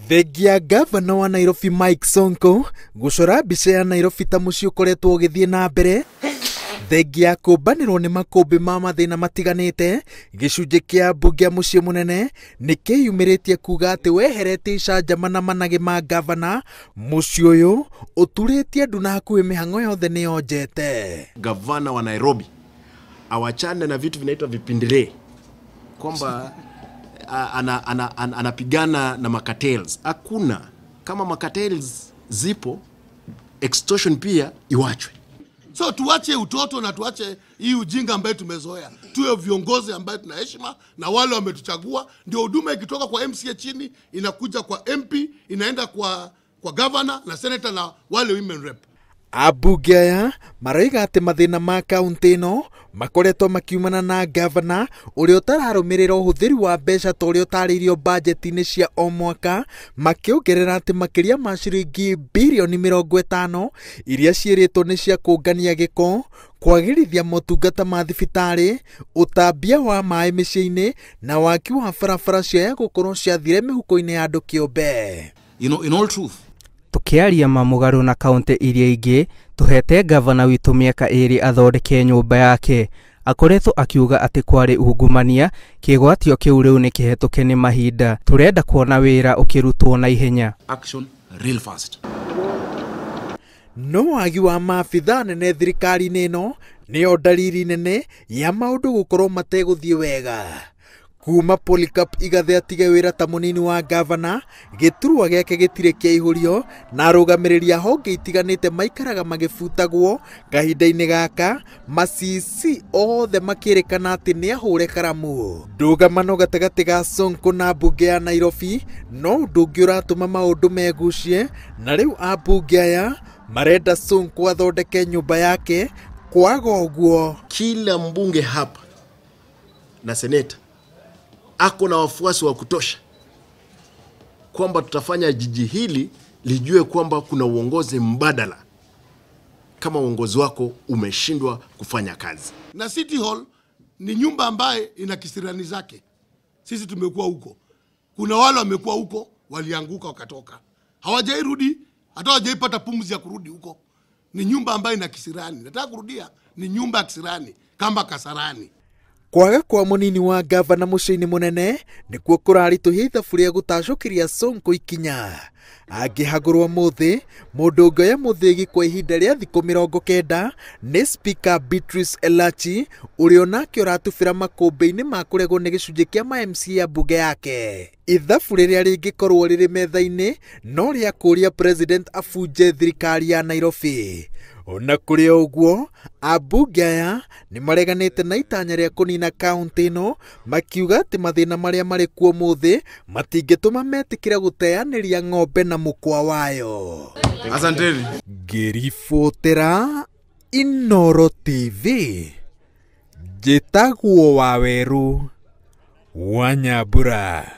Thengia gavana wa Nairobi Mike Sonko gucora mbica ya Nairobi ta muciĩ ũkoretwo ũgĩthiĩ na mbere. Thengia kũmbanĩrwo nĩ makũmbĩ ma mathĩna matiganĩte, gĩcunjĩ kĩa mbunge ya mũciĩ mũnene nĩkĩyumĩrĩtie kuga atĩ weheretie icanjama na managĩ ma gavana, mũciĩ ũyũ ũturĩtie ndu na hakuhĩ mĩhang'o yothe nĩyonjete. Gavana wa Nairobi awachane na vitu vinaitwa vipindilee, kwamba anapigana na makatels. Hakuna. Kama makatels zipo, extortion pia iwachwe. So tuache utoto na tuache hii ujinga ambaye tumezoea. Tuwe viongozi ambaye tunaheshima na wale wametuchagua. Ndio huduma ikitoka kwa MCA chini inakuja kwa MP, inaenda kwa governor na senator na wale women rep. Abunge aya maraiga atĩ mathĩna ma kaunti ĩno makoretwo makiumana na gavana ũrĩa ũtararũmĩrĩra ũhũthĩri wa mbeca ta ũrĩa ũtarĩirio bajeti-inĩ cia o mwaka, makĩongerera atĩ makĩria ma ciringi birioni 50 iria ciĩrĩtwo nĩ cia kũngania gĩko, kwagĩrithia motungata ma thibitarĩ, ũtambia wa maĩ mĩciĩ-inĩ na waki wa barabara ciaya gũkorwo ciathire mĩhuko-inĩ ya andũ kĩũmbe. In all truth, tukiaria mamugaru na kaunti iria ingĩ, tuhete gavana witũ mĩaka 2 athondeke nyũmba yake. Akoretwo akiuga atĩ kwarĩ ungumania, kĩgwatio kĩu rĩu nĩ kĩhetũke nĩ mahinda. Turenda kuona wĩra ũkĩrutwo na ihenya. Action real fast. No wagi wa maabitha nene thirikari-inĩ ĩno nĩyo dalili nene ya maũndũ gũkorwo mategũthiĩ wega. Kuma Polycarp Igathe atige wĩra ta mũnini wa gavana, gĩturwa gĩake gĩtirĩ kĩihũrio na arũgamĩrĩri a honge itiganĩte maikaraga magĩbutagwo. Kahinda-inĩ gaka macici othe makĩrĩkana atĩ nĩ ahũre karamu. Ndũgamano gatagatĩ ga Sonko na mbunge ya Nairobi no ũndũ ũngĩ ũratũma maũndũ megucie, na rĩu ambunge aya marenda Sonko athondeke nyũmba yake. Kwaga ũguo, kila mbunge hapa na seneta ako na wafuasi wa kutosha kwamba tutafanya jiji hili lijue kwamba kuna uongozi mbadala kama uongozi wako umeshindwa kufanya kazi. Na City Hall ni nyumba ambaye ina kisirani zake. Sisi tumekuwa huko. Kuna wale wamekuwa huko, walianguka wakatoka. Hawajairudi, hata hawajaipata pumzi ya kurudi huko. Ni nyumba ambaye ina kisirani. Nataka kurudia, ni nyumba ya kisirani kama Kasarani. Kwaga kwa munini wa gavana muciĩ-inĩ mũnene nĩkuo kũraritũhia ithabu rĩa gũtacũkĩria Sonko ikinya. Angĩhagũrwo mũthĩ, mũndũ ũngĩoya mũthĩgi kwa ihinda rĩa thikũ 90 nĩ Speaker Beatrice Elachi, ũrĩa onake ũratubĩra makũmbĩ-inĩ ma kũregwo nĩ gĩcunjĩ kĩa ma-MCA ya mbunge yake. Ithabu rĩrĩa rĩngĩkorwo rĩrĩ metha-inĩ no rĩa kũria President abunje thirikari ya Nairobi. Ona kũrĩ ũguo, ambunge aya nĩ mareganĩte na itanya rĩa kũnina kaunti ĩno, makiuga atĩ mathĩna marĩa marĩ kuo mũthĩ matingĩtũma metĩkĩre gũteanĩria ng'ombe na mũkwa wayo. Asanteni. Ngĩribotera Inooro TV, njĩtagwo Waweru wa Nyambura.